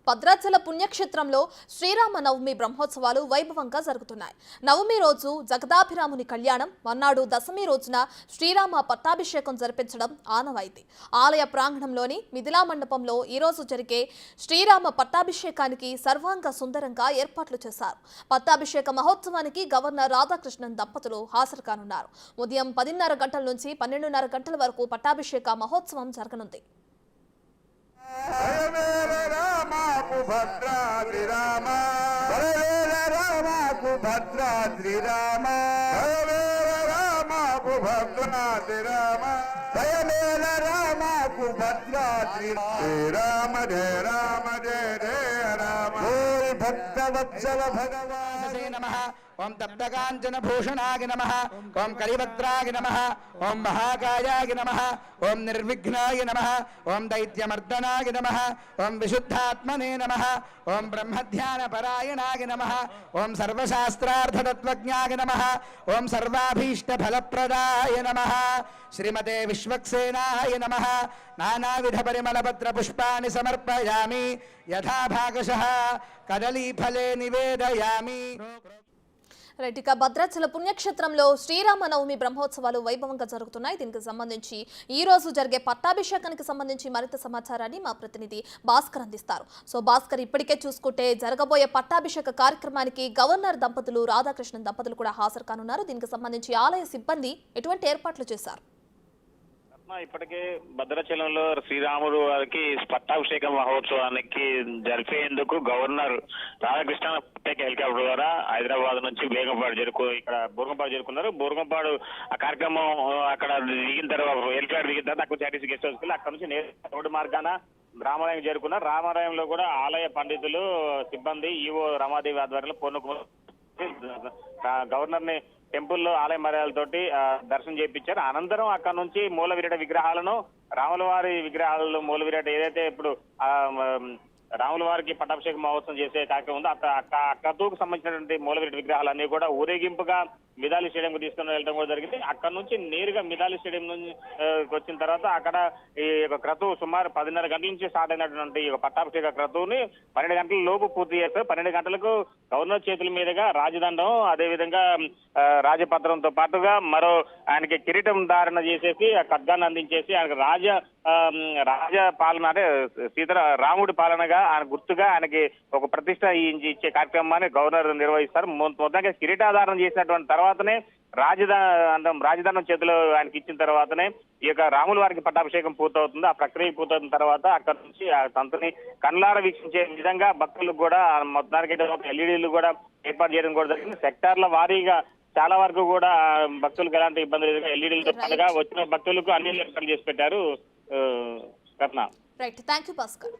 భద్రాచల పుణ్యక్షేత్రంలో శ్రీరామ నవమి బ్రహ్మోత్సవాలు వైభవంగా జరుగుతున్నాయి. నవమి రోజు జగదాభిరాముని కళ్యాణం, మన్నాడు దశమి రోజున శ్రీరామ పట్టాభిషేకం జరిపించడం ఆనవాయితీ. ఆలయ ప్రాంగణంలోని మిథిలా మండపంలో ఈ రోజు జరిగే శ్రీరామ పట్టాభిషేకానికి సర్వాంగ సుందరంగా ఏర్పాట్లు చేశారు. పట్టాభిషేక మహోత్సవానికి గవర్నర్ రాధాకృష్ణన్ దంపతులు హాజరు కానున్నారు. ఉదయం 10:30 గంటల నుంచి 12:30 గంటల వరకు పట్టాభిషేక మహోత్సవం జరగనుంది. భక్తవత్సల భగవానే నమః. ఓం తప్తకాంచన భూషణాయ నమః. ఓం కలిభద్రాయ నమః. ఓం మహాకాయాయ నమః. ఓం నిర్విఘ్నాయ నమః. ఓం దైత్యమర్దనాయ నమః. ఓం విశుద్ధాత్మనే నమః. ఓం బ్రహ్మధ్యాన పరాయణాయ నమః. ఓం సర్వశాస్త్రార్థతత్వజ్ఞాయ నమః. ఓం సర్వాభీష్ట ఫలప్రదాయ నమః. శ్రీమతే విశ్వక్సేనాయ నమః. నానావిధ పరిమళపత్ర పుష్పాన్ని సమర్పయామి. యథాభాగశః కదలీఫలే నివేదయామి. రైట్, భద్రాచల పుణ్యక్షేత్రంలో శ్రీరామ నవమి బ్రహ్మోత్సవాలు వైభవంగా జరుగుతున్నాయి. దీనికి సంబంధించి ఈ రోజు జరిగే పట్టాభిషేకానికి సంబంధించి మరింత సమాచారాన్ని మా ప్రతినిధి భాస్కర్ అందిస్తారు. సో భాస్కర్, ఇప్పటికే చూసుకుంటే జరగబోయే పట్టాభిషేక కార్యక్రమానికి గవర్నర్ దంపతులు, రాధాకృష్ణన్ దంపతులు కూడా హాజరు కానున్నారు. దీనికి సంబంధించి ఆలయ సిబ్బంది ఎటువంటి ఏర్పాట్లు చేశారు? ఇప్పటికే భద్రాచలంలో శ్రీరాముడు వారికి పట్టాభిషేక మహోత్సవానికి జరిపేందుకు గవర్నర్ రాధాకృష్ణ ప్రత్యేక హెలికాప్టర్ ద్వారా హైదరాబాద్ నుంచి ఇక్కడ బూర్గంపాడు చేరుకున్నారు. బూర్గంపాడు ఆ కార్యక్రమం అక్కడ దిగిన తర్వాత హెలికాప్టర్ దిగిన తర్వాత అక్కడ చాటీసీ గెస్ట్ హౌస్కి అక్కడ నుంచి రోడ్డు మార్గాన రామాలయం చేరుకున్నారు. రామాలయంలో కూడా ఆలయ పండితులు, సిబ్బంది, ఈవో రమాదేవి ఆధ్వర్యంలో గవర్నర్ ని టెంపుల్లో ఆలయ మర్యాదలతోటి దర్శనం చేయించారు. అనంతరం అక్కడ నుంచి మూల విరాట విగ్రహాలను, రాముల వారి విగ్రహాలలో మూల విరాట ఏదైతే ఇప్పుడు రాముల వారికి పట్టాభిషేక మహోత్సవం చేసే కార్యక్రమం ఉందో అక్కడకు సంబంధించినటువంటి మూల విరాట విగ్రహాలన్నీ కూడా ఊరేగింపుగా మిథాలి స్టేడియం కు తీసుకుని వెళ్ళడం కూడా జరిగింది. అక్కడ నుంచి నేరుగా మిథాలి స్టేడియం నుంచి వచ్చిన తర్వాత అక్కడ ఈ క్రతువు సుమారు 10:30 గంటల నుంచి స్టార్ట్ అయినటువంటి పట్టాభిషేక క్రతువుని 12 గంటల లోపు పూర్తి చేస్తారు. 12 గంటలకు గవర్నర్ చేతుల మీదుగా రాజదండం, అదేవిధంగా రాజపత్రంతో పాటుగా మరో ఆయనకి కిరీటం ధారణ చేసేసి ఆ ఖడ్గాన్ని అందించేసి ఆయనకు రాజ పాలన అంటే రాముడి పాలనగా ఆయన గుర్తుగా ఆయనకి ఒక ప్రతిష్ట ఇచ్చే కార్యక్రమాన్ని గవర్నర్ నిర్వహిస్తారు. మొత్తంగా కిరీటాధారణ చేసినటువంటి తర్వాతనే రాజధానం చేతిలో ఆయనకి ఇచ్చిన తర్వాతనే ఈ యొక్క రాముల వారికి పట్టాభిషేకం పూర్తవుతుంది. ఆ ప్రక్రియ పూర్తవుతున్న తర్వాత అక్కడ నుంచి ఆ తంతుని కళ్ళార వీక్షించే విధంగా భక్తులకు కూడా మొత్తానికి ఎల్ఈడీలు కూడా ఏర్పాటు చేయడం కూడా జరిగింది. సెక్టార్ల వారీగా చాలా వరకు కూడా భక్తులకు ఎలాంటి ఇబ్బంది లేదు. ఎల్ఈడీలతో పాటుగా వచ్చిన భక్తులకు అన్ని ఏర్పాట్లు చేసి పెట్టారు. Right, thank you Bhaskar.